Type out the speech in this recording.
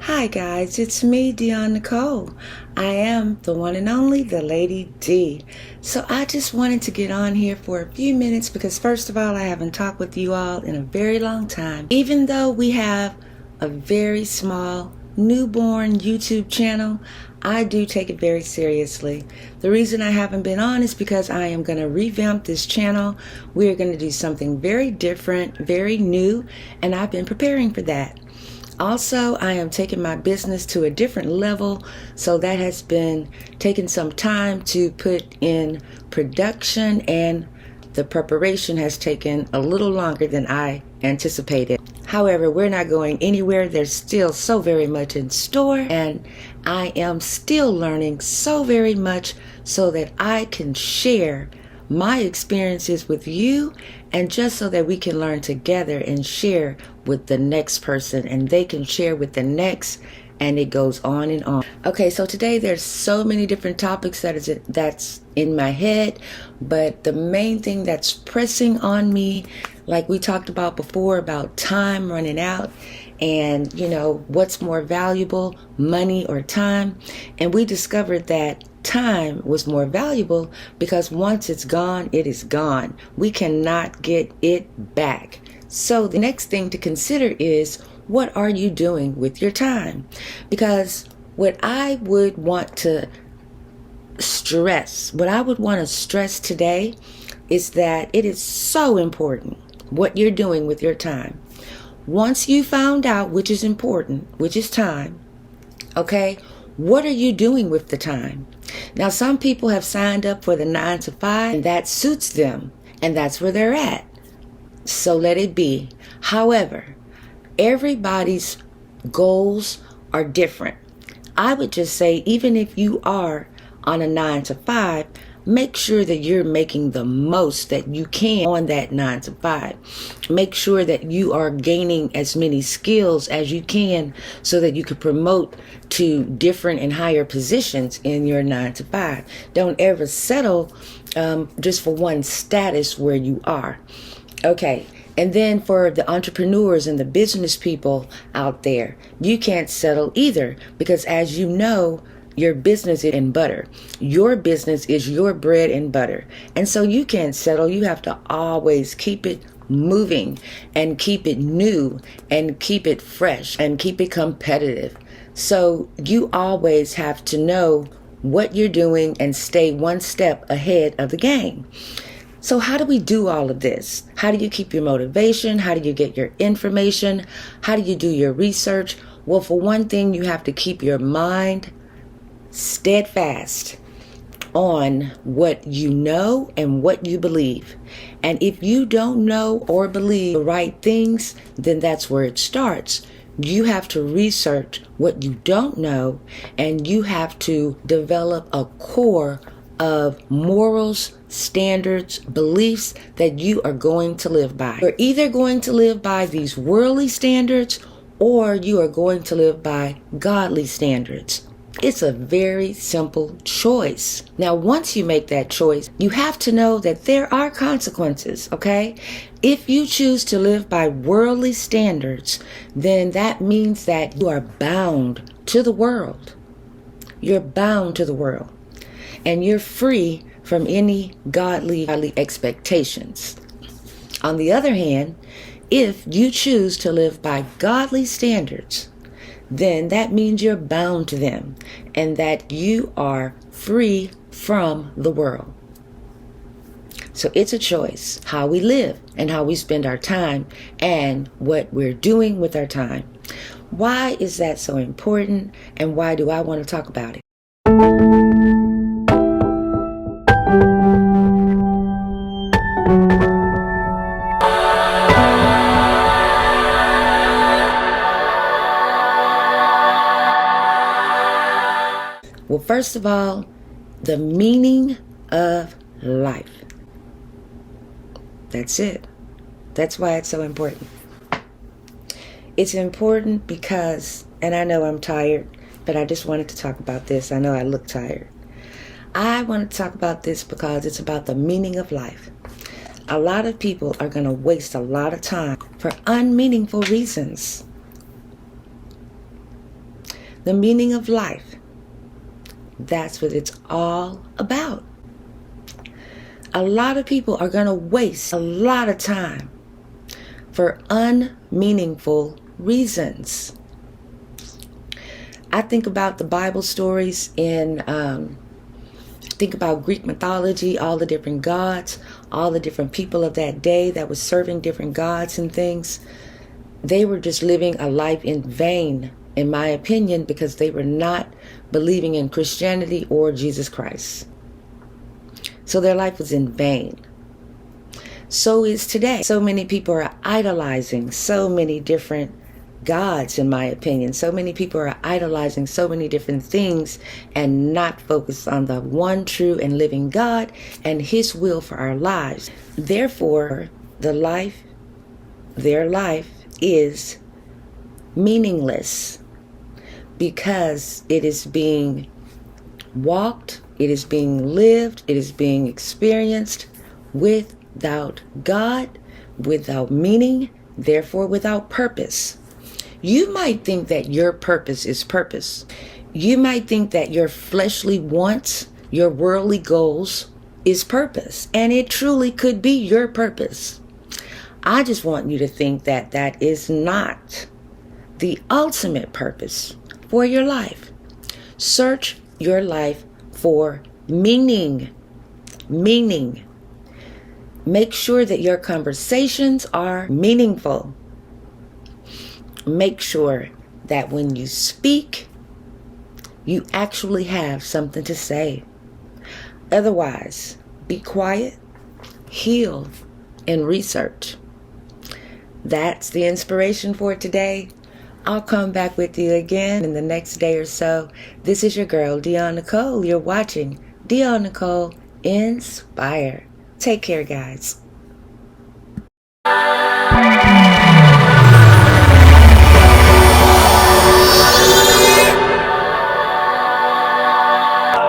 Hi guys, it's me, Dion Nicole. I am the one and only, the Lady D. So I just wanted to get on here for a few minutes because first of all, I haven't talked with you all in a very long time. Even though we have a very small newborn YouTube channel, I do take it very seriously. The reason I haven't been on is because I am going to revamp this channel. We are going to do something very different, very new, and I've been preparing for that. Also, I am taking my business to a different level, so that has been taking some time to put in production, and the preparation has taken a little longer than I anticipated. However, we're not going anywhere. There's still so very much in store, and I am still learning so very much so that I can share my experiences with you, and just so that we can learn together and share with the next person, and they can share with the next, and it goes on and on. Okay, so today there's so many different topics that's in my head, but the main thing that's pressing on me, like we talked about before, about time running out, and what's more valuable, money or time. And we discovered that time was more valuable because once it's gone, it is gone. We cannot get it back. So the next thing to consider is, what are you doing with your time? Because what I would want to stress today is that it is so important what you're doing with your time. Once you found out which is important, which is time, okay, what are you doing with the time? Now, some people have signed up for the 9 to 5, and that suits them, and that's where they're at. So let it be. However, everybody's goals are different. I would just say, even if you are on a 9 to 5, make sure that you're making the most that you can on that 9 to 5. Make sure that you are gaining as many skills as you can so that you can promote to different and higher positions in your 9 to 5. Don't ever settle just for one status where you are. Okay. And then for the entrepreneurs and the business people out there, you can't settle either, because as you know, your business is in butter. Your business is your bread and butter. And so you can't settle. You have to always keep it moving and keep it new and keep it fresh and keep it competitive. So you always have to know what you're doing and stay one step ahead of the game. So how do we do all of this? How do you keep your motivation? How do you get your information? How do you do your research? Well, for one thing, you have to keep your mind steadfast on what you know and what you believe. And if you don't know or believe the right things, then that's where it starts. You have to research what you don't know, and you have to develop a core of morals, standards, beliefs that you are going to live by. You're either going to live by these worldly standards, or you are going to live by godly standards. It's a very simple choice. Now, once you make that choice, you have to know that there are consequences, okay? If you choose to live by worldly standards, then that means that you are bound to the world. You're bound to the world. And you're free from any godly expectations. On the other hand, if you choose to live by godly standards, then that means you're bound to them and that you are free from the world. So it's a choice how we live and how we spend our time and what we're doing with our time. Why is that so important, and why do I want to talk about it? Well, first of all, the meaning of life. That's it. That's why it's so important. It's important because, and I know I'm tired, but I just wanted to talk about this. I know I look tired. I want to talk about this because it's about the meaning of life. A lot of people are going to waste a lot of time for unmeaningful reasons. the meaning of life. That's what it's all about. A lot of people are going to waste a lot of time for unmeaningful reasons. I think about the Bible stories think about Greek mythology, all the different gods, all the different people of that day that was serving different gods and things. They were just living a life in vain, in my opinion, because they were not believing in Christianity or Jesus Christ. So their life was in vain. So is today. So many people are idolizing so many different gods, in my opinion. So many people are idolizing so many different things and not focused on the one true and living God and His will for our lives. Therefore, their life is meaningless because it is being walked, it is being lived, it is being experienced without God, without meaning, therefore without purpose. You might think that your purpose is purpose. You might think that your fleshly wants, your worldly goals is purpose, and it truly could be your purpose. I just want you to think that that is not the ultimate purpose for your life. Search your life for meaning. Meaning. Make sure that your conversations are meaningful. Make sure that when you speak, you actually have something to say. Otherwise, be quiet, heal, and research. That's the inspiration for today. I'll come back with you again in the next day or so. This is your girl, Dion Nicole. You're watching Dion Nicole Inspire. Take care, guys.